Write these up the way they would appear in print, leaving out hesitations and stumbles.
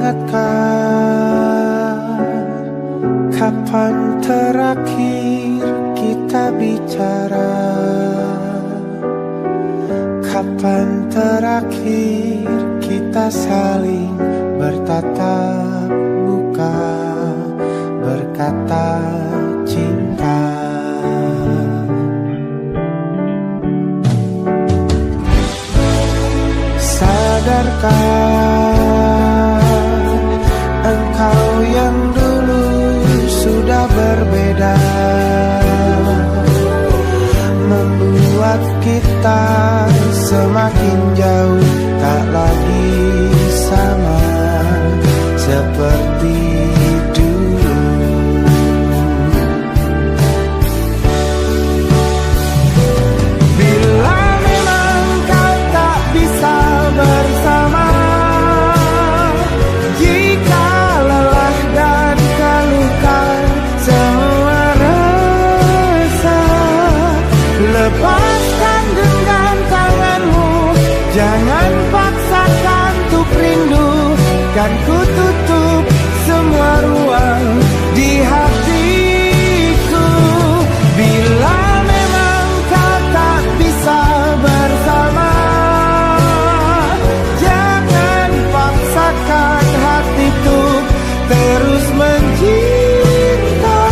ingatkah kapan terakhir kita bicara? Kapan terakhir kita saling bertatap muka, berkata cinta? Sadarkah engkau yang dulu sudah berbeda, membuat kita semakin jauh, tak lagi sama seperti dulu. Bila memang kau tak bisa bersama, jika lelah dan keluhkan semua rasa, lepaskan dengan tanganmu, jangan paksakan untuk rindu. Kan ku tutup semua ruang di hatiku. Bila memang kau tak bisa bersama, jangan paksakan hati untuk terus mencinta.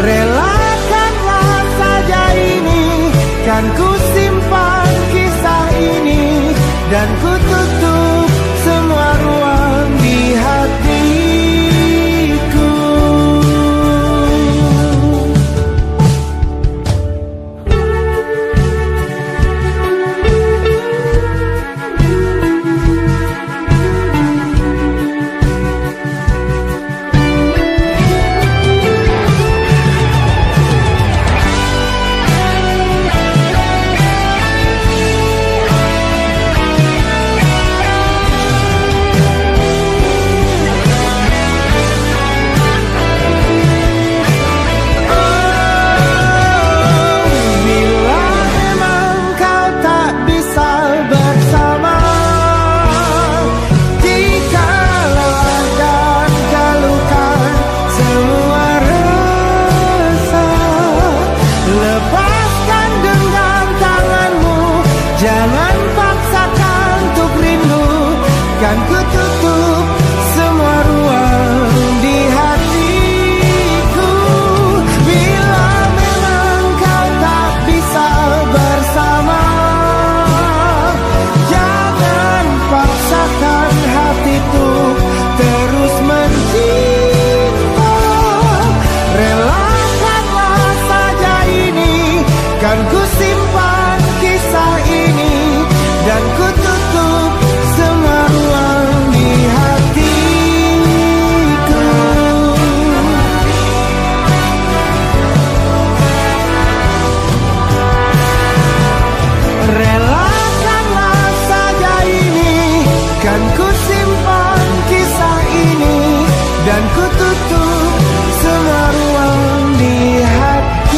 Relakanlah saja ini, kan ku simpan kisah ini, dan ku tutup semua ruang di hatiku. Jangan paksakan untuk rindu, kan ku tutup semua ruang di hatiku. Bila memang kau tak bisa bersama, jangan paksakan hatiku terus mencinta. Relakanlah saja ini, kan ku simpan kisah ini, dan ku tutup semua ruang di hatiku. Relakanlah saja ini, kan ku simpan kisah ini, dan ku tutup semua ruang di hatiku.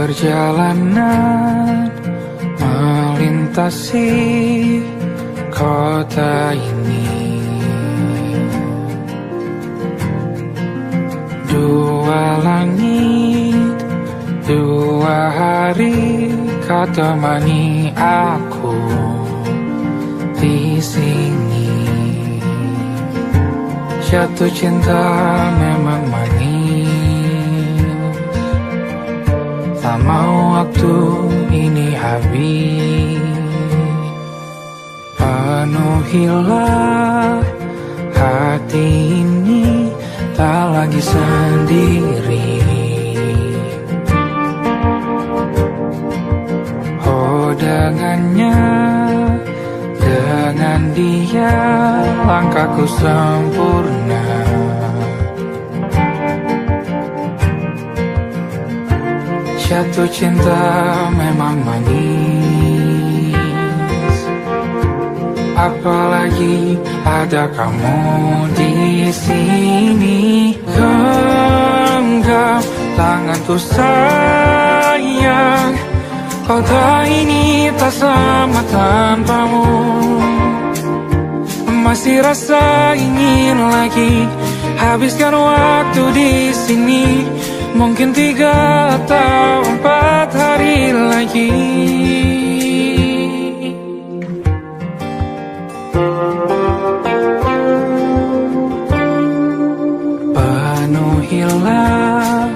Perjalanan melintasi kota ini, dua langit, dua hari kau temani aku di sini. Jatuh cinta memang manis, tak mau waktu ini habis. Penuhilah hati ini, tak lagi sendiri. Oh dengannya, dengan dia langkahku sempurna. Jatuh cinta memang manis, apalagi ada kamu di sini. Genggam tanganku sayang, kota ini tak sama tanpamu. Masih rasa ingin lagi habiskan waktu di sini. Mungkin 3 atau 4 hari lagi. Penuhilah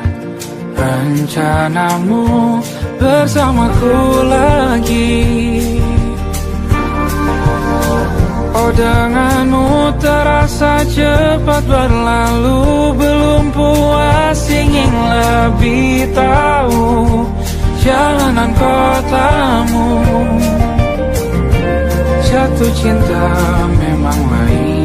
rencanamu bersamaku lagi. Oh, denganmu terasa cepat berlalu. Belum puas ingin lebih tahu jalanan kotamu. Jatuh cinta memang lain,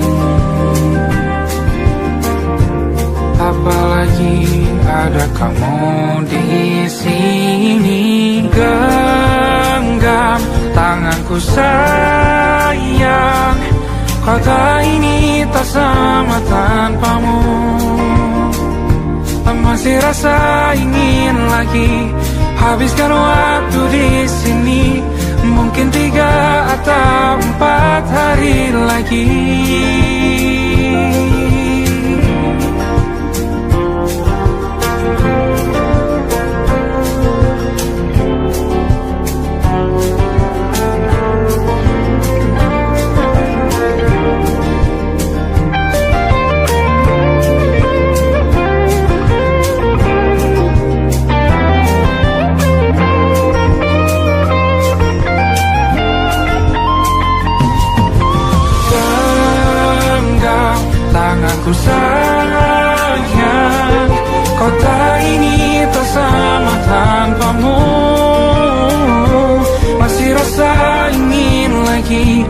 apalagi ada kamu di sini. Genggam tanganku sayang, kota ini tak sama tanpamu. Masih rasa ingin lagi habiskan waktu di sini. Mungkin 3 atau 4 hari lagi. Tanganku sayang, kota ini tak sama tanpamu. Masih rasa ingin lagi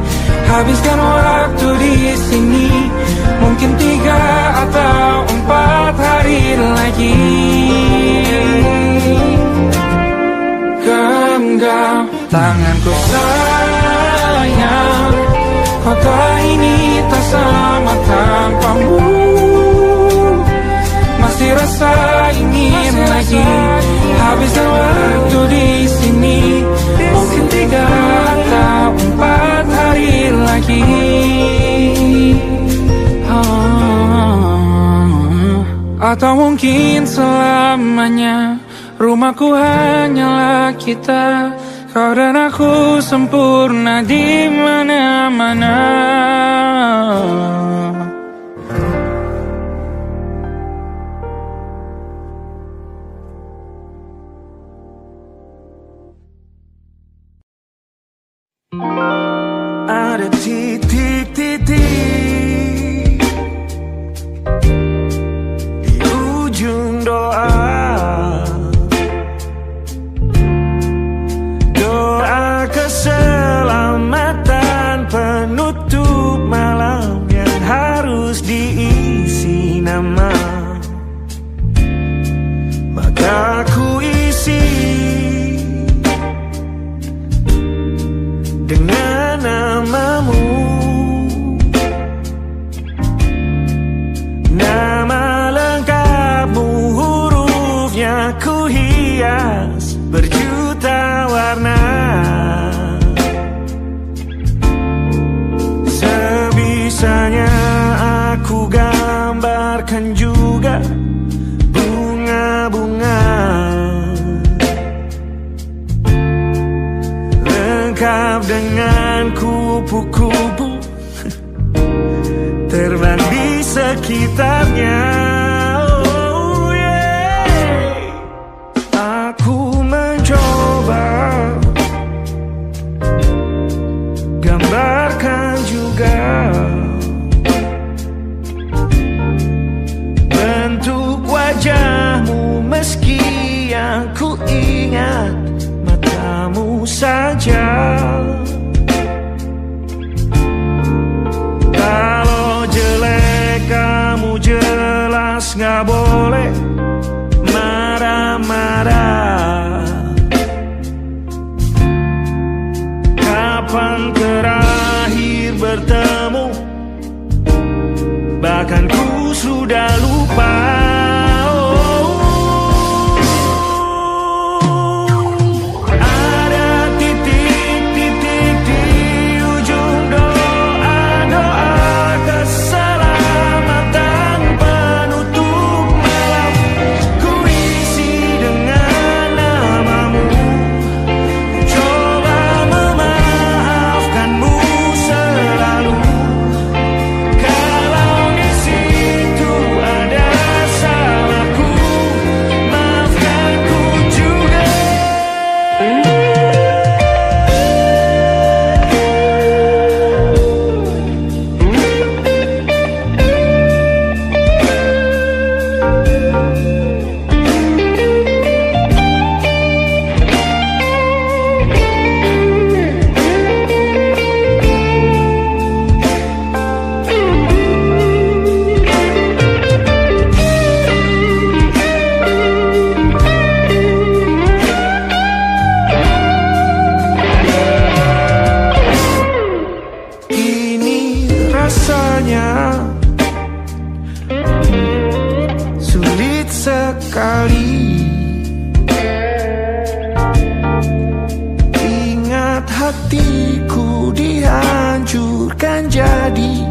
habiskan waktu di sini. Mungkin 3 atau 4 hari lagi. Genggam tanganku sayang, kota ini tak sama tanpamu. Masih rasa ingin lagi habiskan waktu di sini. Mungkin 3 atau 4 hari lagi. Atau mungkin selamanya. Rumahku hanyalah kita, kau dan aku sempurna di mana-mana. Ada titik-titik di ujung doa. Doa keselamatan penutup malam yang harus diisi nama. Maka ku isi dengan namamu. Nama lengkapmu, hurufnya ku hias berjuta warna. Sebisanya aku gambarkan juga bunga-bunga, lengkap dengan kupu-kupu terbang di sekitarnya. Oh yeah. Aku mencoba gambarkan juga bentuk wajahmu, meski yang ku ingat matamu saja. Kalau jelek kamu jelas gak boleh marah-marah. bahkan ku sudah lupa. Sulit sekali ingat hatiku dihancurkan jadi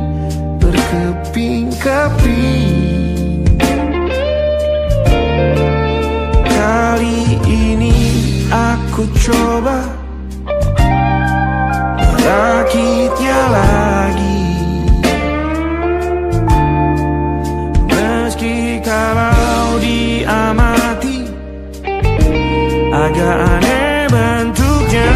berkeping-keping. Kali ini aku coba merakitnya lagi. Kalau diamati agak aneh bentuknya.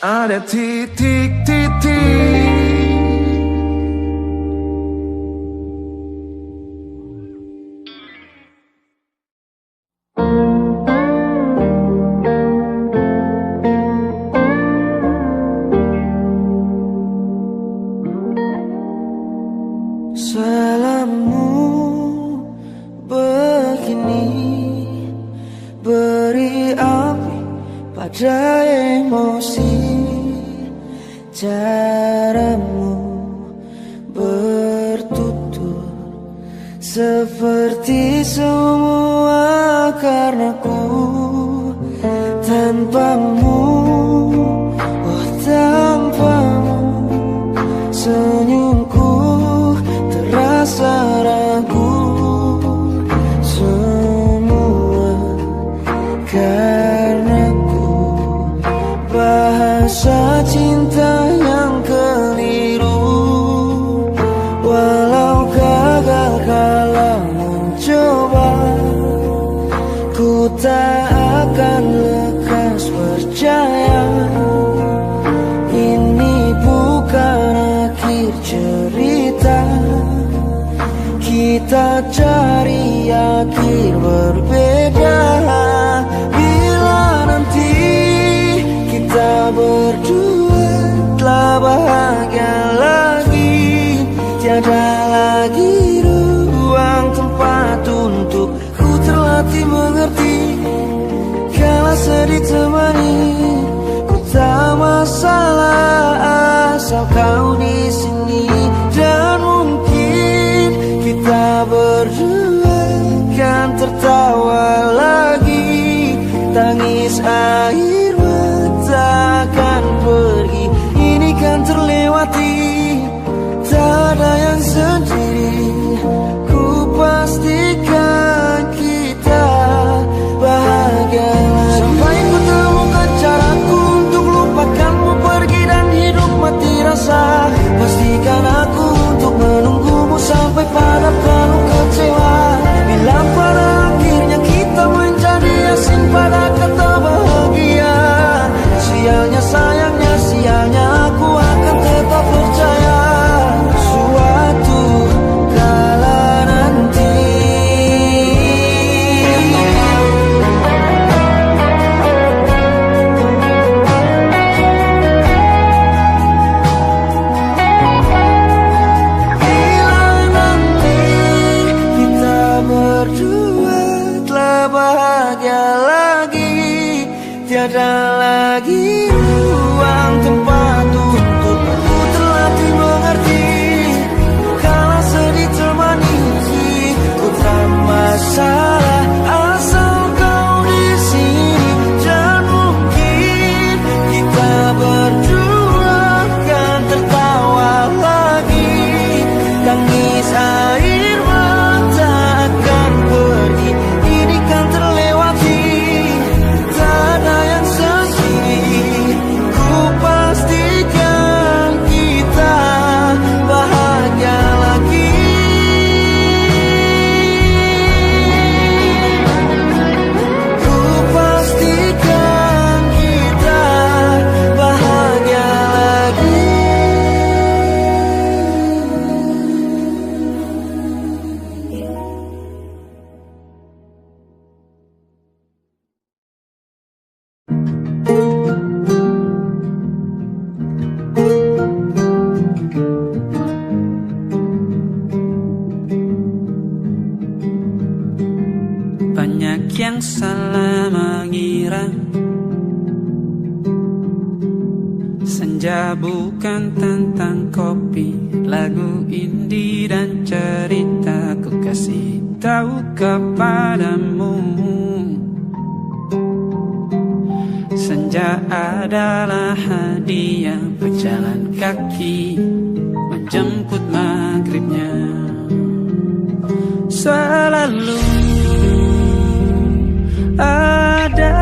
Ada titik-titik. Salammu begini beri api pada emosi. Caramu bertutur seperti semua karenaku. Tanpamu, oh tanpamu, senyumku terasa ragu. Semua karenaku, bahasa cinta yang keliru. Walau gagal kalau mencoba, ku tak akan lekas percaya. Ini bukan akhir cerita, kita cari akhir berbeda. Bila nanti kita berdua telah bahagia lagi, tiada lagi ruang tempat untuk ku terlatih mengerti. Kala sedih temani, ku tak masalah asal kau di sini. Dan mungkin kita berdua kan tertawa bahagia lagi. Tiada lagi ruang tempat untukku terlatih mengerti. Kalau sedih termanisi, ku tak masalah asal kau di sini. Dan mungkin kita berdua akan tertawa lagi. Tangis air mata akan pergi, ini kan terlewati. Tak ada yang sendiri, ku pastikan kita bahagia lagi. Ku pastikan kita bahagia lagi. Banyak yang salah mengira senja bukan tentang kopi, lagu indie dan cerita. Ku kasih tahu kepadamu, senja adalah hadiah berjalan kaki menjemput maghribnya. Selalu ada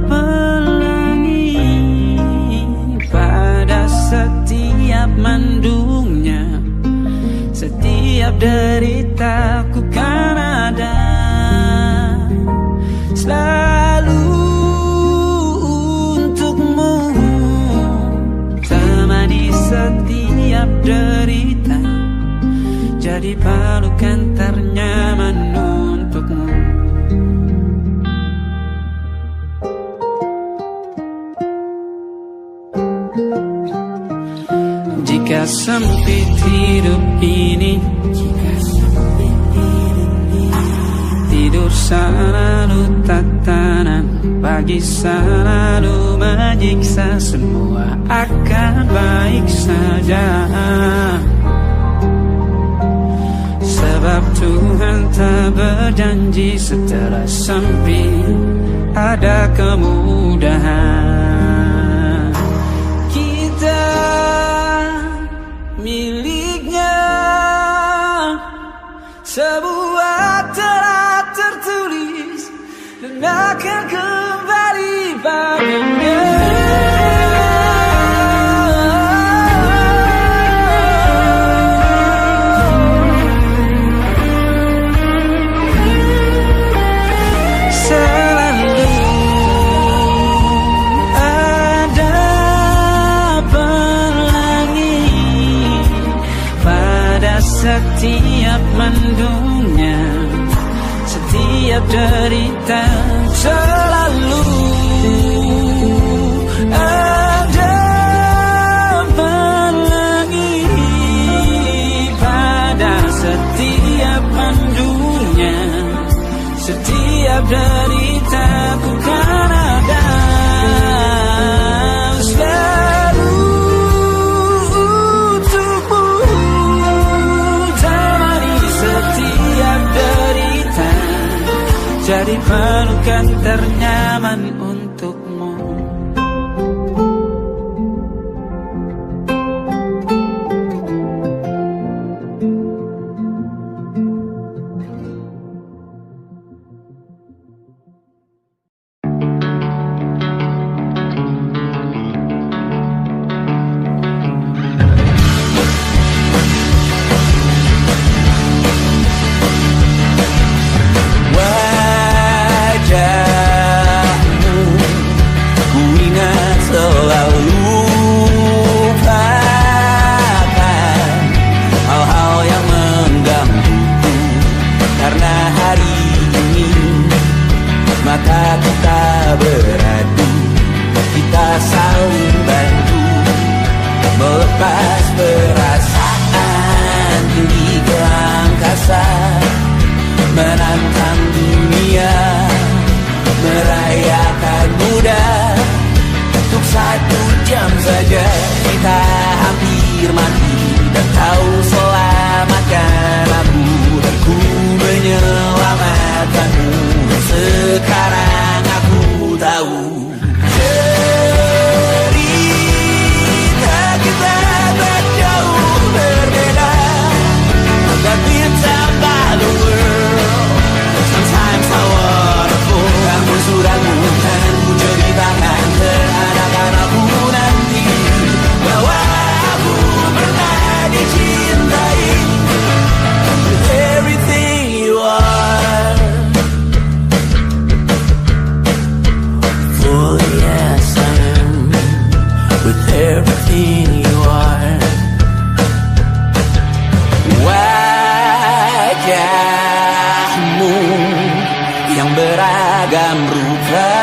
pelangi pada setiap mendungnya. Setiap deritaku kan ada selalu untukmu. Temani setiap derita, jadi pelukan ternyaman untukmu. Jika sempit hidup ini, tidur selalu tatanan, pagi selalu menyiksa, semua akan baik saja. Sebab Tuhan tak berjanji setelah sempit ada kemudahan. Kita miliknya sebuah telah tertulis dan akan kembali padanya. Setiap mendungnya, setiap derita, selalu ada pelangi pada setiap mendungnya. Setiap derita ku kan ada selalu untukmu. Jadi pelukan ternyaman untukmu. Menantang dunia beragam rupa.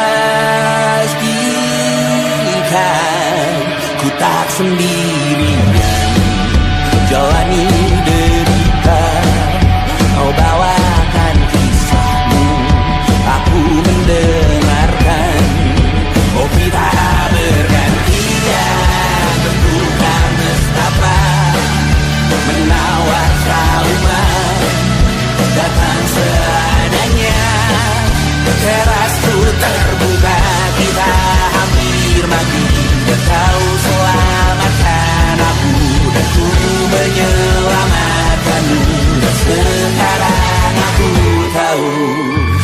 Pastikan ku tak sendirian jalani derita. Kau bawakan kisahmu, aku mendengarkan. Oh kita bergantian bentukan nestapa, menawar trauma datang seadanya. Terasku terbuka, kita hampir mati. Dan kau selamatkan aku, dan ku menyelamatkanmu. Dan sekarang aku tahu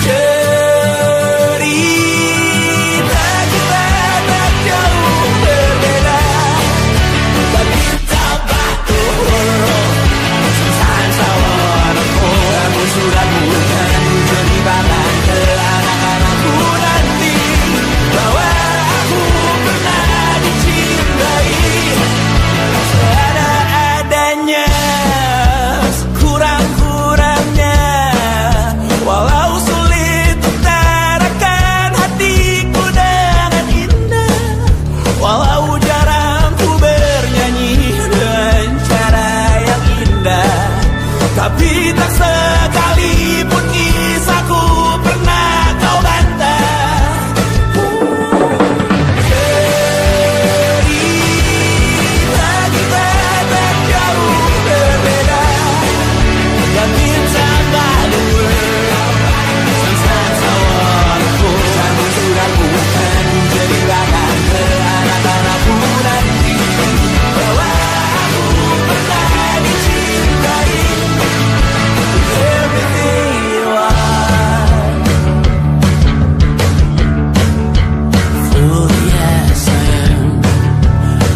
cerita kita tak jauh berbeda. Tapi tak batuk susah sawarku, kamu sudah bukan jadi barang ke anak-anakku nanti. Bahwa aku pernah dicintai seadanya, kurang-kurangnya. Walau sulit utarakan hatiku dengan indah, walau jarang ku bernyanyi dengan cara yang indah, tapi tak sekalipun kisahku pernah kau bantah. Cerita kita tak jauh berbeda, tapi tak malu. Sang sawarku, kamu sudah bukan jadi barang ke anak-anakku nanti. Bahwa aku pernah dicintai. Everything you are, fully as I am,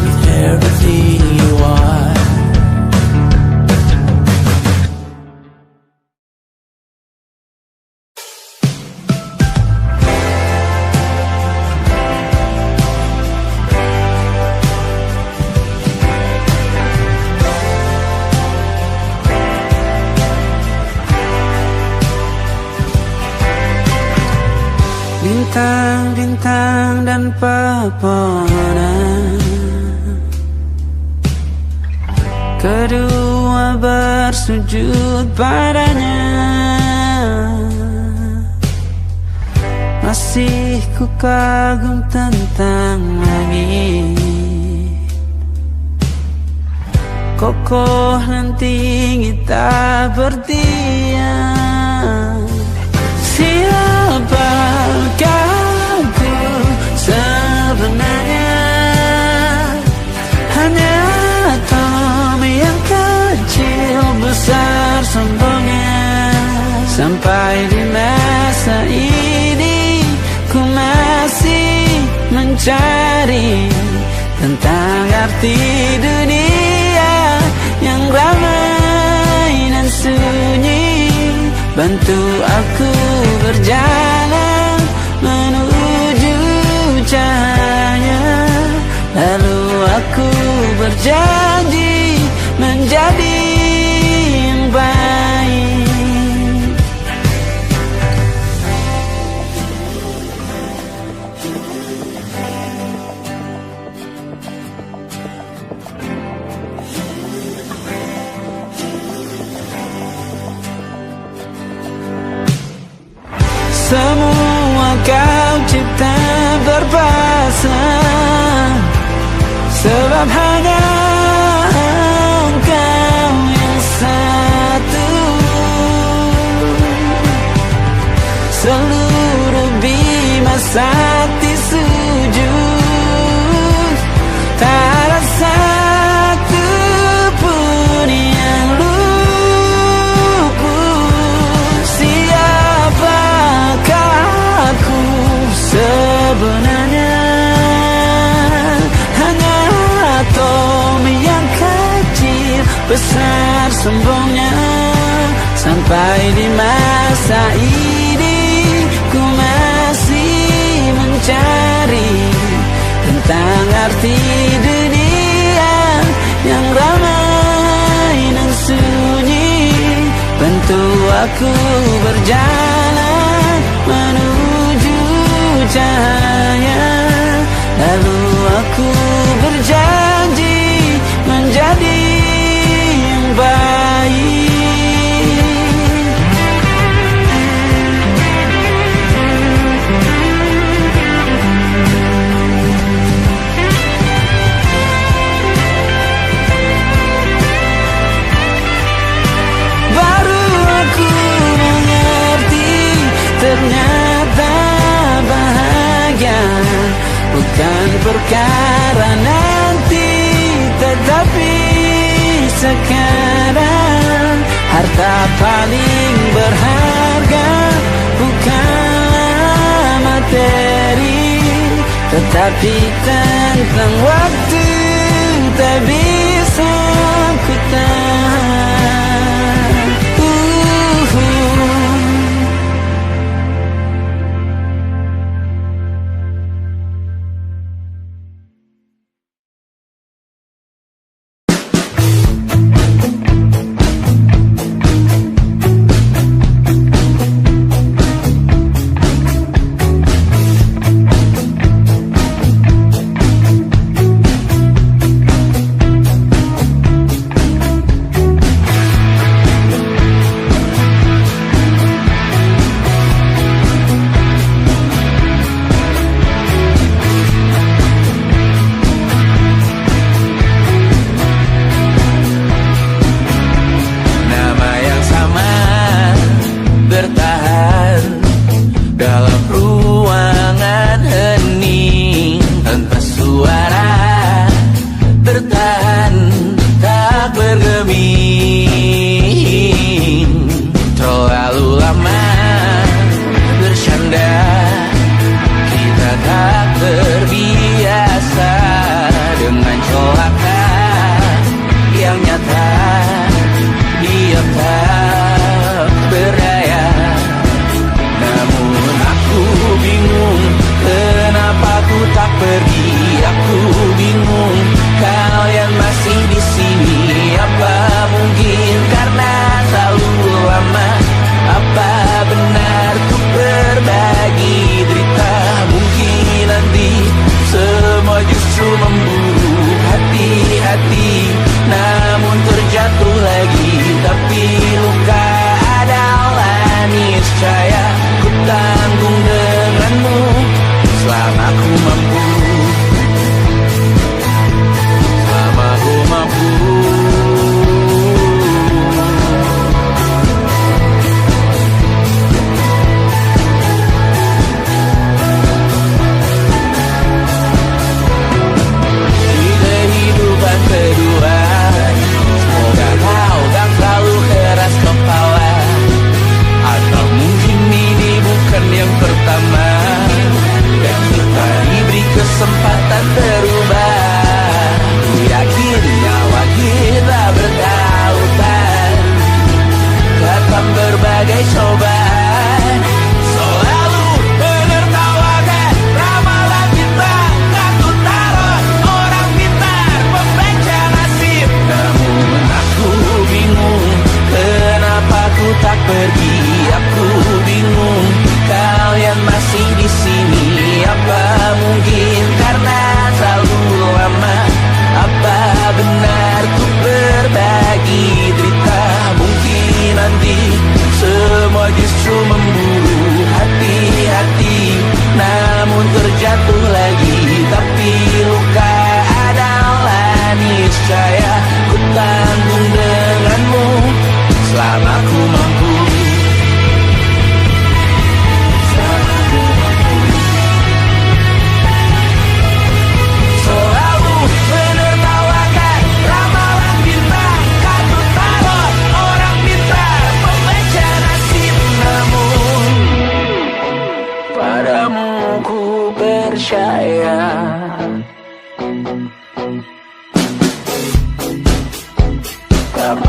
with everything you are. Bintang-bintang dan pepohonan, kedua bersujud padanya. Masih ku kagum tentang langit, kokoh dan tinggi tak berdiam. Siapakah aku sebenarnya? Hanya Tommy yang kecil besar sombongnya. Sampai di masa ini ku masih mencari tentang arti dunia yang ramai dan sunyi. Bantu aku berjalan menuju cahaya, lalu aku berjanji menjadi yang baik. Semua kau cipta berpasang, sebab hanya engkau yang satu. Seluruh bima sakti sujud, tak ada satu pun yang luput. Siapakah aku sebenarnya? Hanya Tommy yang kecil besar sombongnya. Sampai di masa ini ku masih mencari tentang arti dunia yang ramai dan sunyi. Bantu aku berjalan sekarang. Harta paling berharga bukanlah materi, tetapi tentang waktu tak bisa ku tahan.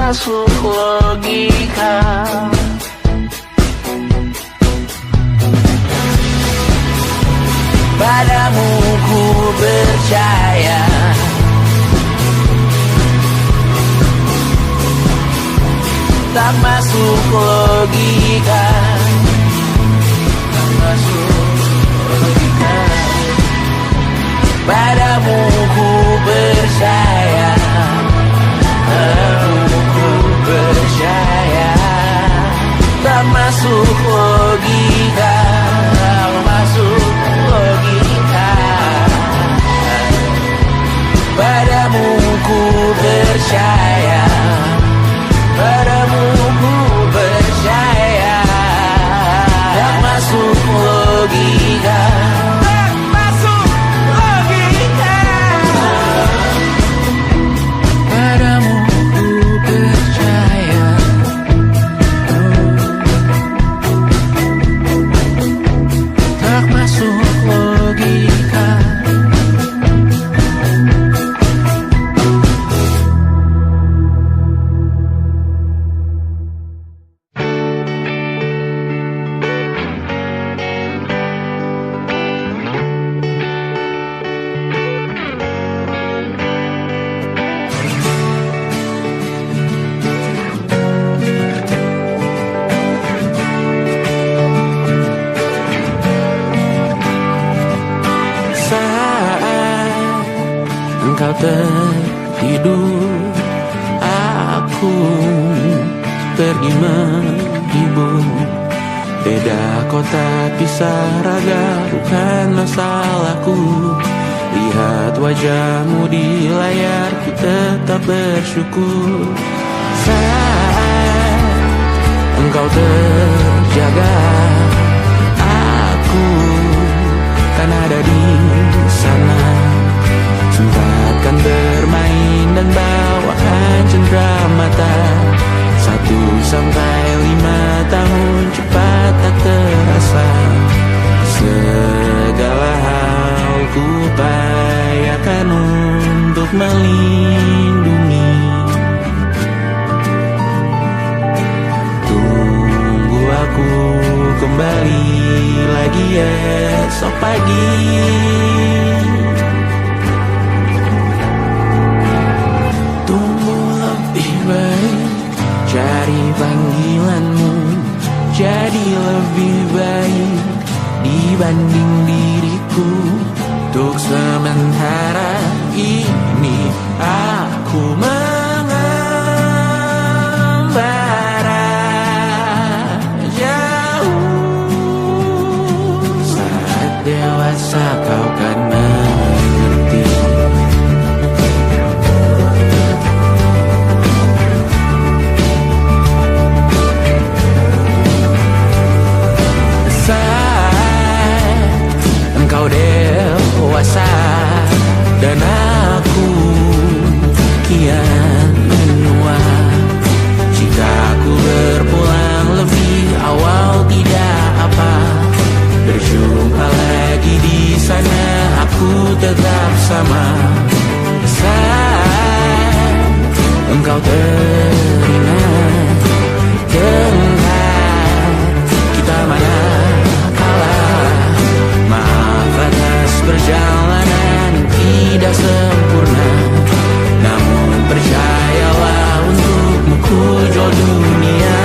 masuk logika. Padamu ku percaya, tak masuk logika, tak masuk logika. Padamu ku percaya, padamu ku percaya, tak masuk logika, tak masuk logika. Padamu ku percaya, padamu ku percaya. engkau tertidur, aku pergi menghibur. Beda kota pisah raga bukan masalahku. Lihat wajahmu di layar, ku tetap bersyukur. Saat engkau terjaga, aku kan ada di sana. Sempatkan bermain dan bawaan cenderamata. 1-5 tahun cepat tak terasa. Segala hal ku upayakan untuk melindungi. Tunggu aku kembali lagi esok pagi. Tunggu lebih baik, cari panggilanmu jadi lebih baik dibanding diriku. Untuk sementara ini aku mengembara jauh. Saat dewasa kau kan mengerti. Engkau dewasa dan aku kian menua. Jika aku berpulang lebih awal tidak apa. Berjumpa lagi di sana, aku tetap sama. Saat engkau teringat tentang kita mana perjalanan tidak sempurna, namun percayalah untukmu ku jual dunia.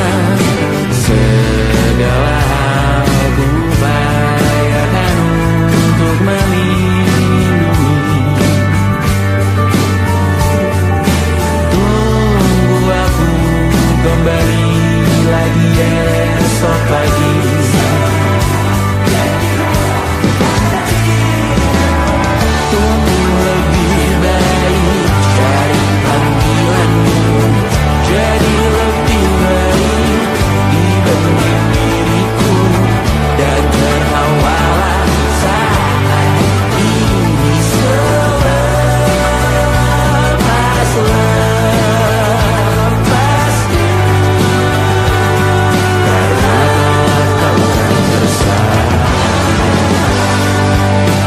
Segala hal ku bayarkan untuk melindungi. Tunggu aku kembali lagi esok pagi. Jadi lebih baik dibanding diriku. Dan tertawalah saat ini selepas-lepasnya. Karena kau kan bersama.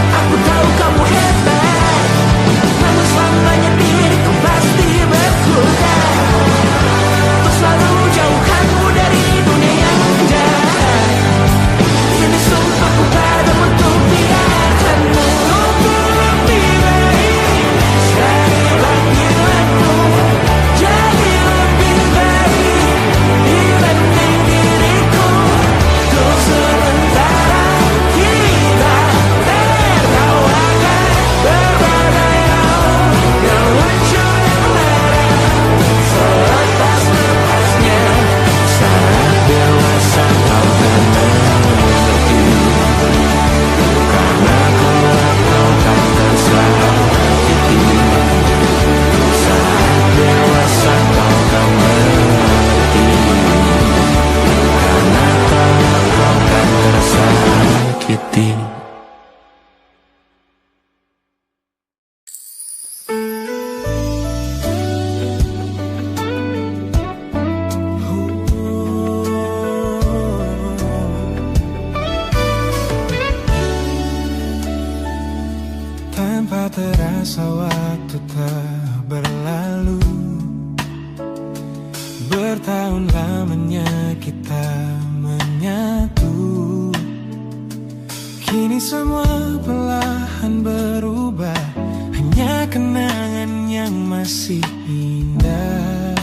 Aku tahu kamu hebat, namun selamanya diriku pasti berkurang. Selalu jauhkanmu dari dunia yang jahat. Ini sumpahku padamu untuk biarkanmu. Tunggu lebih baik, cari panggilanmu jadi lebih baik dibanding diriku. Untuk sementara kita tertawakan berbagai hal yang lucu dan marah. Selepas-lepasnya, saat dewasa kau kan mengerti. Karena kelak kau kan tersakiti. Saat dewasa kau kan mengerti. Karena kelak kau kan tersakiti. Tanpa terasa waktu telah berlalu. Bertahun lamanya kita menyatu. Kini semua perlahan berubah, hanya kenangan yang masih indah.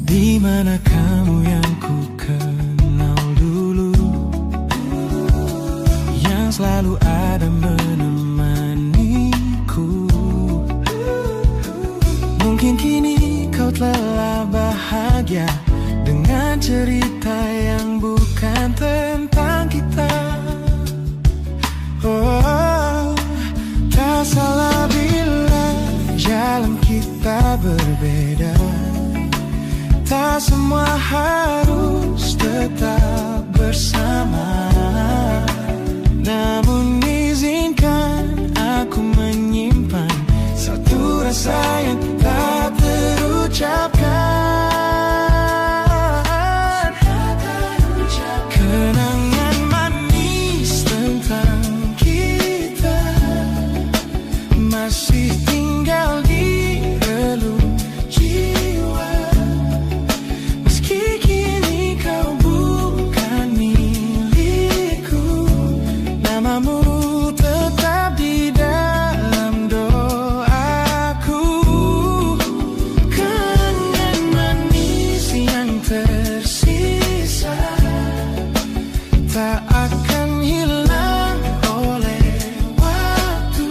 Di mana kamu yang ku kenal dulu, yang selalu ada cerita yang bukan tentang kita. Oh, tak salah bila jalan kita berbeda. Tak semua harus tetap bersama. Namun izinkan aku menyimpan satu rasa yang tak terucapkan. Kenangan manis tentang kita masih tinggal di relung jiwa. Meski kini kau bukan milikku, namamu tetap di dalam doaku. Kenangan manis yang tersisa tak akan hilang oleh waktu.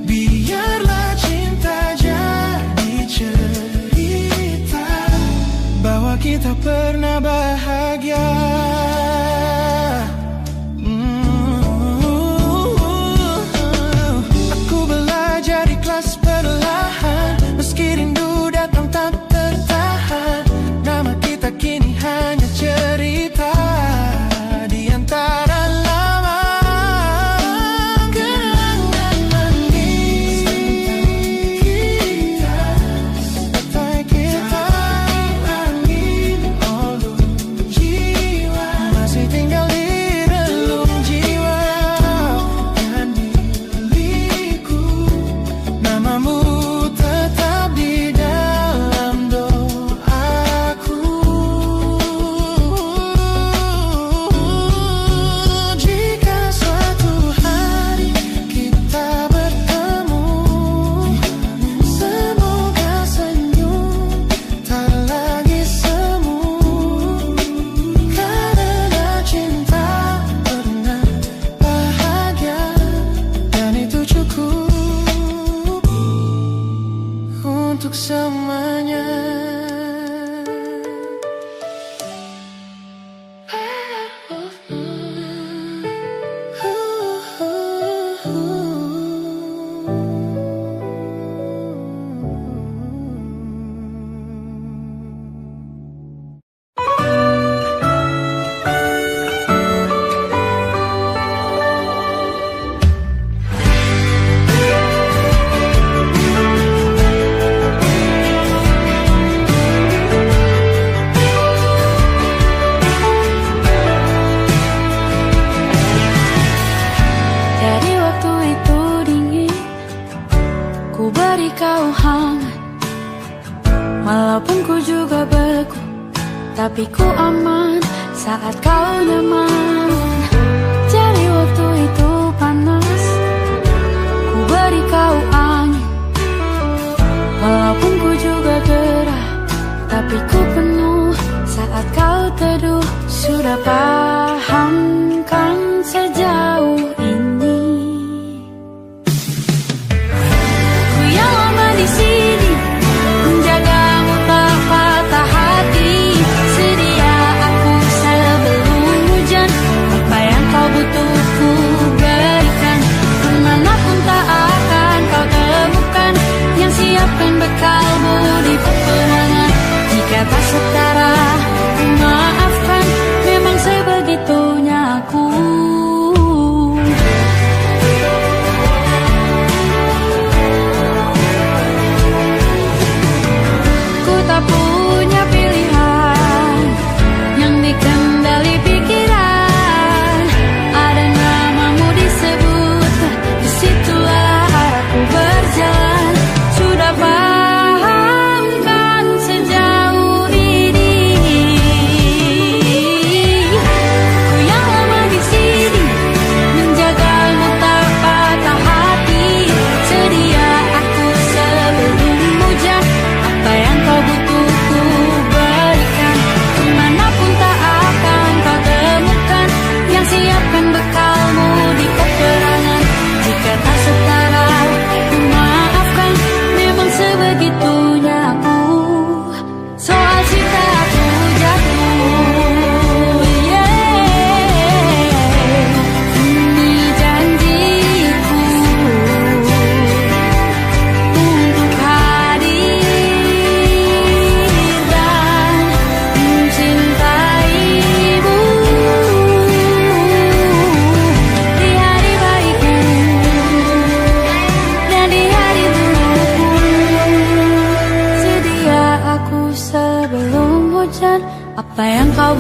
Biarlah cinta jadi cerita bahwa kita pernah bahagia. Aku belajar ikhlas perlahan, meski rindu datang tak tertahan. Nama kita kini hanya cerita di antara lama. Kenangan manis tentang kita, bagai kita angin olung jiwa, masih tinggal di relung jiwa. Dan milikku, namamu tetap di dalam doaku. Jika suatu hari kita bertemu, semoga senyum tak lagi semu. Karena cinta pernah bahagia, dan itu cukup untuk semuanya. Dari waktu itu dingin, ku beri kau hangat. Walaupun ku juga beku, tapi ku aman saat kau nyaman. Dari waktu itu panas, ku beri kau angin. Walaupun ku juga gerah, tapi ku penuh saat kau teduh. Sudah paham kan sejauh ini? Ku yang lama di sini, menjagamu tak patah hati. Sedia aku sebelum hujan, apa yang kau butuh ku berikan. Kemanapun tak akan kau temukan yang siapkan bekalmu di peperangan. Jika tak setara, ku maafkan, memang sebegini.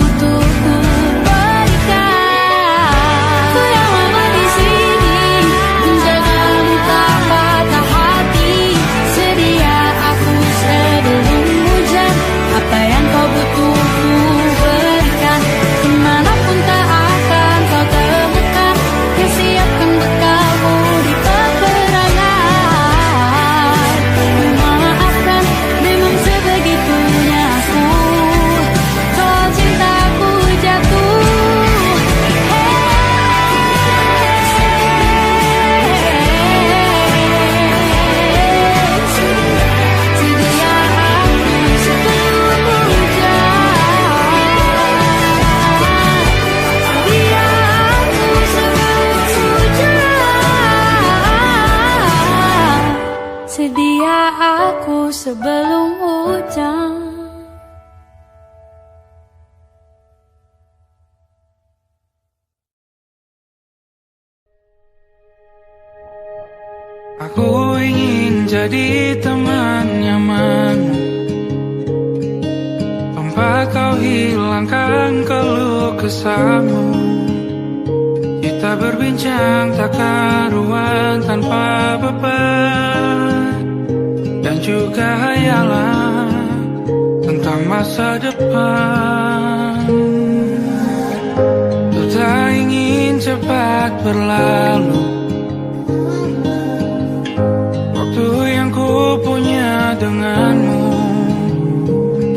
butuh ku berikan. Ku yang lama di sini menjagamu tak patah hati. Sedia aku sebelum hujan, apa yang kau butuh ku berikan. Kemanapun tak akan kau temukan, yang siapkan bekalmu di peperangan. Memaafkan memang sebegitunya aku, soal cintaku jatuh. Sedia aku sebelum hujan. Sedia aku sebelum hujan. Sedia aku sebelum hujan. Aku ingin jadi teman nyamanmu, tempat kau hilangkan keluh kesahmu. Kita berbincang tak karuan tanpa beban, dan juga hayalan tentang masa depan. Ku tak ingin cepat berlalu, waktu yang ku punya denganmu.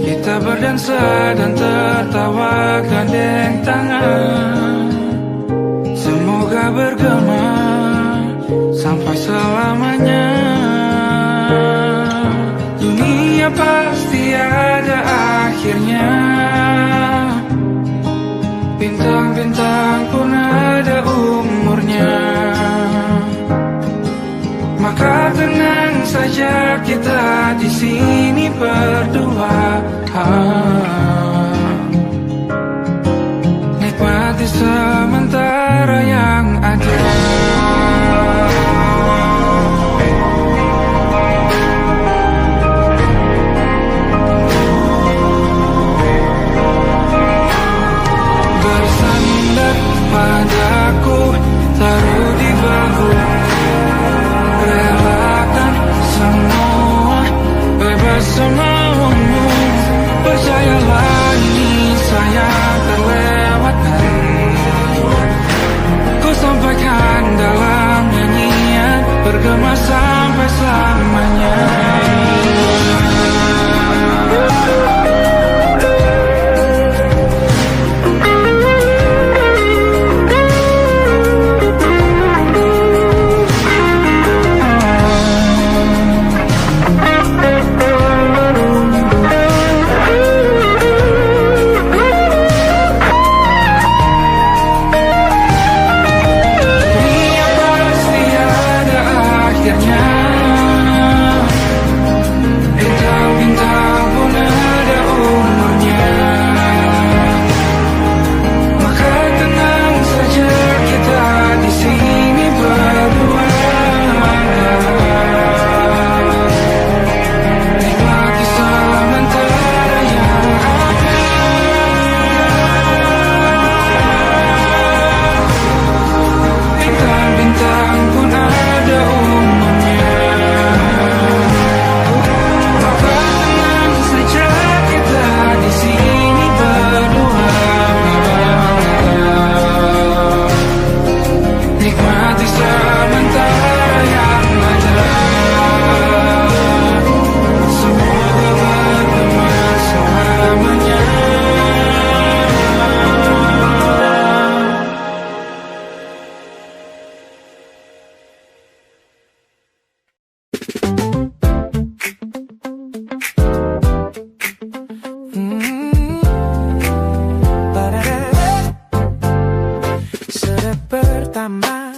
Kita berdansa dan tertawa gandeng tangan, semoga bergema sampai selamanya. Dunia pasti ada akhirnya, bintang-bintang pun ada umurnya. Maka tenang saja kita di sini berdua, nikmati sementara yang ada. Bersandar padaku, taruh di bahu, relakan semua, bebas semaumu. Percayalah ini saya terlewatkan, ku sampaikan dalam nyanyian, bergema sampai selamanya.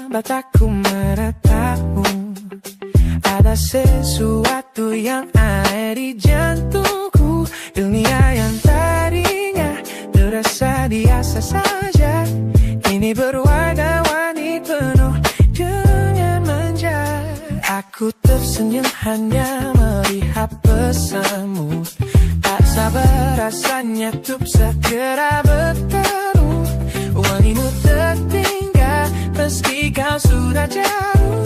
Mataku menatapmu, ada sesuatu yang ada di jantungku. Dunia yang tadinya terasa biasa saja, kini berwarna-warni penuh dengan manja. Aku tersenyum hanya melihat pesanmu, tak sabar rasanya untuk segera bertemu. Wangimu tertinggal meski kau sudah jauh.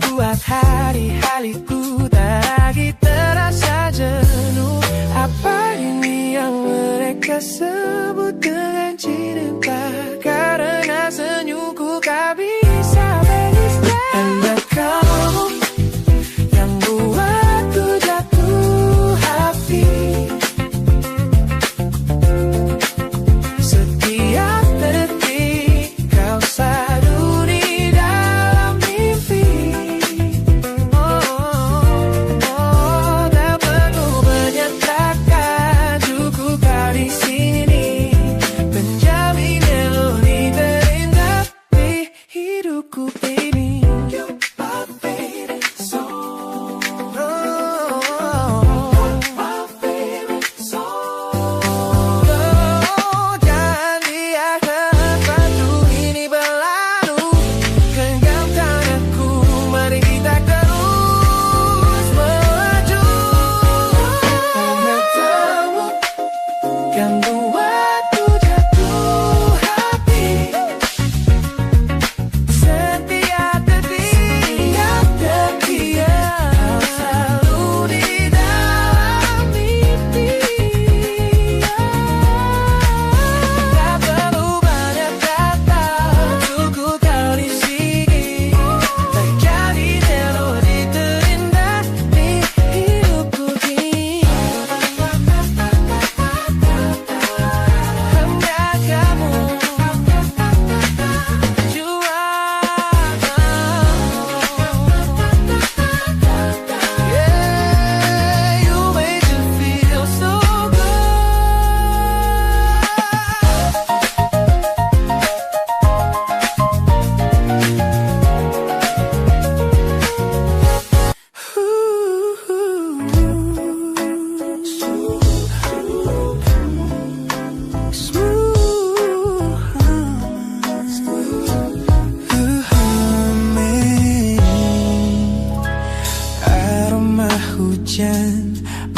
Buat hari-hariku tak lagi terasa jenuh. Apa ini yang mereka sebut dengan cinta? Karena senyumku kau bisa beristirahat. Hanya kamu yang buatku jatuh hati. Setiap detik kau selalu di dalam mimpi. Tak perlu banyak kata, cukup kau di sini menjamin melodi terindah di hidupku ini.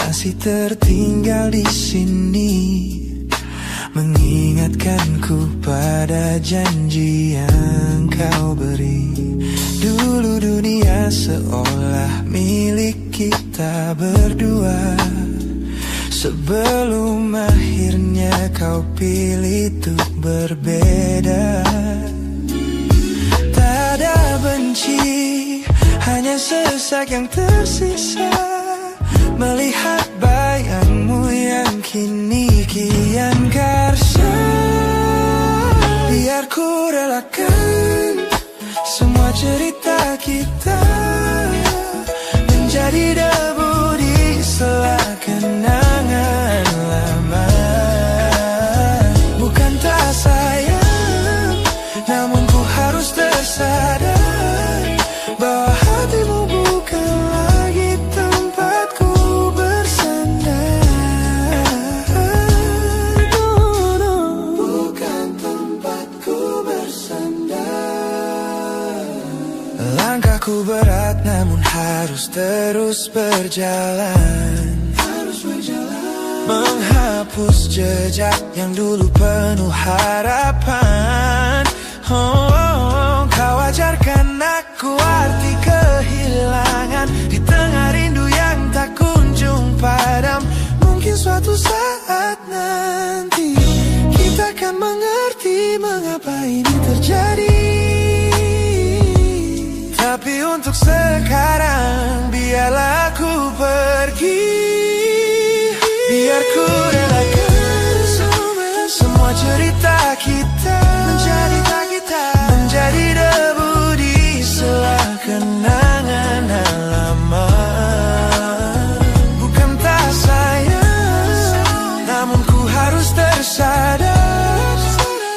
Masih tertinggal di sini, mengingatkanku pada janji yang kau beri. Dulu dunia seolah milik kita berdua, sebelum akhirnya kau pilih untuk berbeda. Tak ada benci, hanya sesak yang tersisa, melihat bayangmu yang kini kian karsa. Biar ku relakan semua cerita kita menjadi debu di sela kenangan lama. Bukan tak sayang, namun ku harus tersadar bahwa hatimu bukan lagi tempatku bersandar. Bukan tempatku bersandar. Langkahku berat namun harus terus berjalan, menghapus jejak yang dulu penuh harapan. Kau ajarkan aku arti kehilangan di tengah rindu yang tak kunjung padam. Mungkin suatu saat nanti kita akan mengerti mengapa ini terjadi. Tapi untuk sekarang biarlah aku pergi. Biar ku relakan semua cerita kita menjadi debu di sela kenangan lama. Bukan tak sayang, namun ku harus tersadar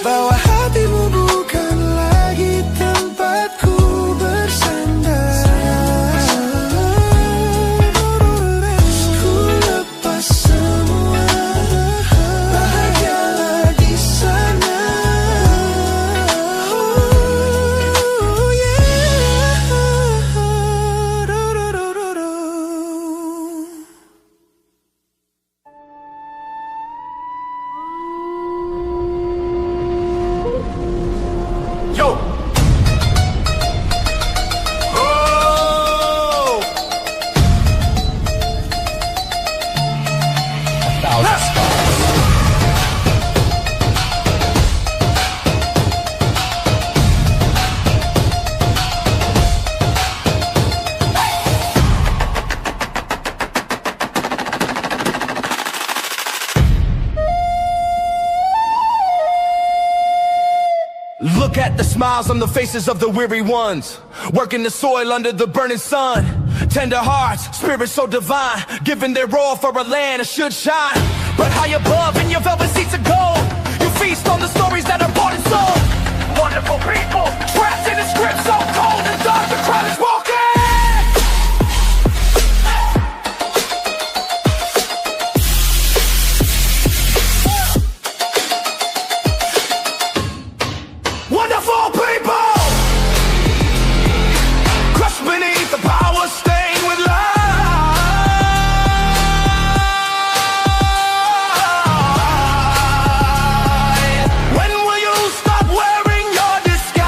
bahwa hatimu bukan lagi tempatku bersandar. Look at the smiles on the faces of the weary ones, working the soil under the burning sun. Tender hearts, spirits so divine, giving their all for a land that should shine. But high above in your velvet seats of gold, you feast on the stories that are bought and sold. Wonderful people, trapped in a script so cold and dark, the crowd is walking. Wonderful people, crushed beneath the power, stained with light. When will you stop wearing your disguise?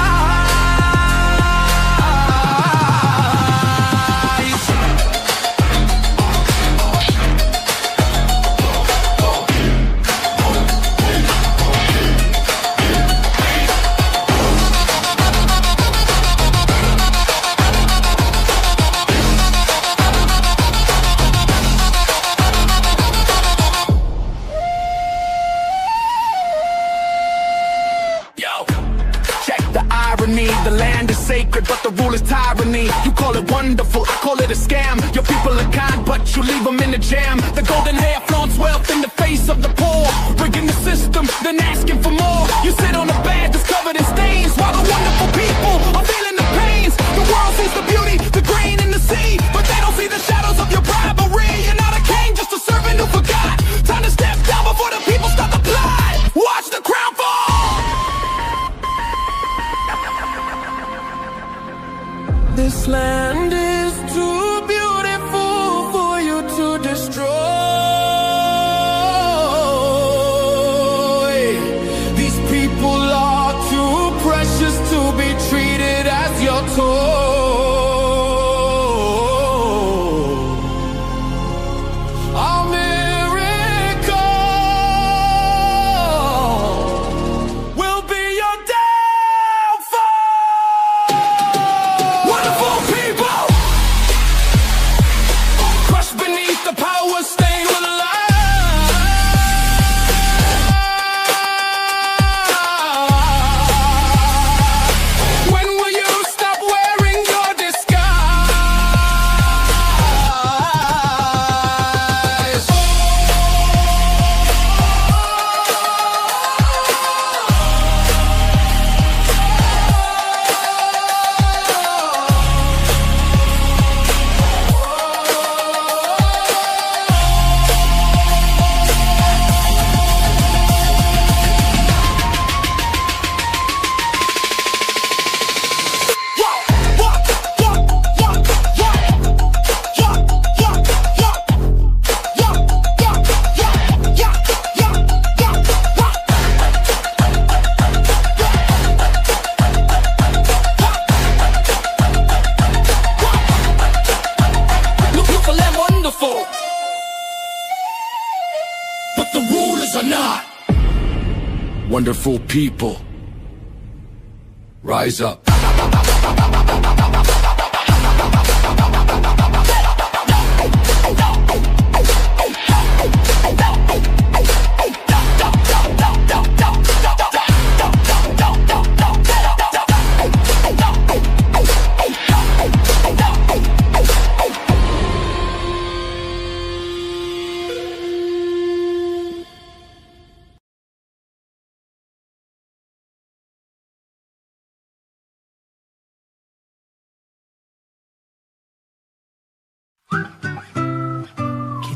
The land is sacred, but the rule is tyranny. You call it wonderful, I call it a scam. Your people are kind, but you leave them in the jam. The golden hair flaunts wealth in the face of the poor, rigging the system, then asking for more. You sit on a bed that's covered in stains, while the wonderful people are feeling the pains. The world sees the beauty, the grain in the sea, but they don't see the shadows of your bribery. You're not a king, just a servant who forgot. Time to step down before the people start to plot. Watch the crown fall. This land is too beautiful for you to destroy. These people are too precious to be treated as your toy. Our miracle will be your downfall. Wonderful people, crushed beneath the power, stained with light. When will you stop wearing your disguise? Beautiful and wonderful, but the rulers are not. Wonderful people, rise up.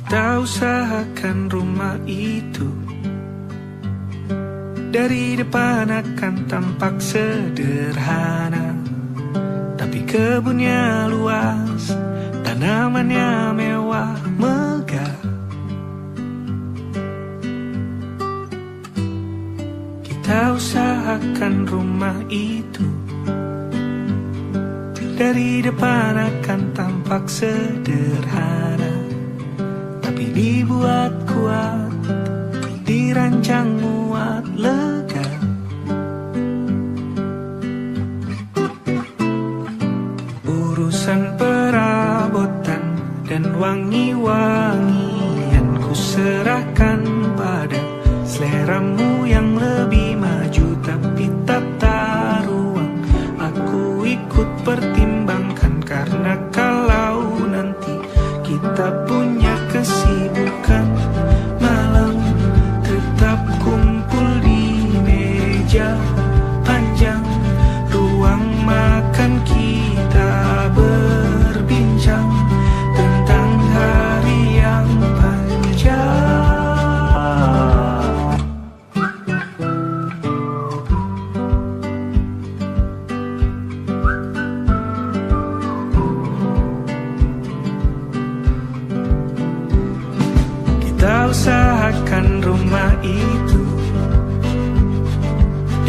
Kita usahakan rumah itu dari depan akan tampak sederhana, tapi kebunnya luas, tanamannya mewah megah. Kita usahakan rumah itu dari depan akan tampak sederhana, tapi dibuat kuat, dirancang muat lega. Urusan perabotan dan wangi-wangian ku serahkan pada seleramu yang lebih maju, tapi tetap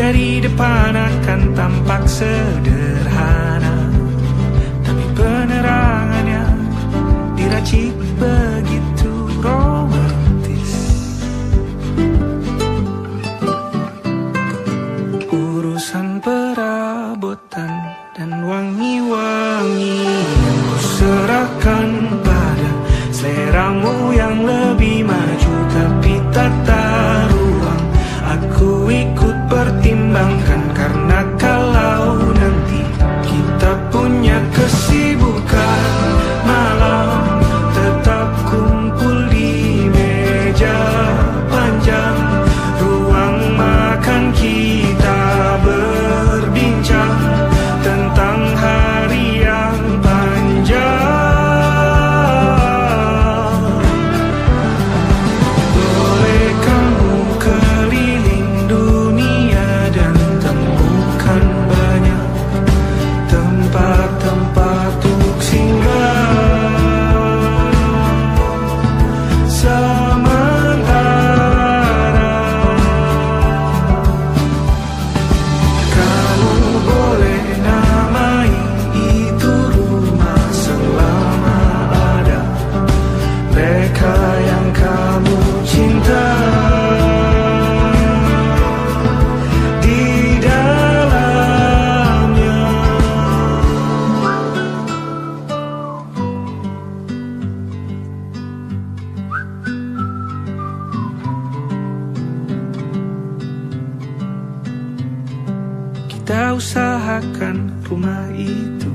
Dari depan akan tampak sederhana, tapi penerangannya diracik begitu romantis. Urusan perabotan dan wangi-wangi yang kuserahkan pada seleramu yang lebih maju, tapi tata ruang aku ikut pertimbangkan. Karena kalau nanti kita punya kesibukan malam, tetap kumpul di meja panjang ruang makan, kita berbincang tentang hari yang panjang. Boleh kamu keliling dunia dan temukan banyak tempat-tempat untuk singgah. Sementara kamu boleh namai itu rumah selama ada mereka yang kamu cinta di dalamnya. Kita usahakan rumah itu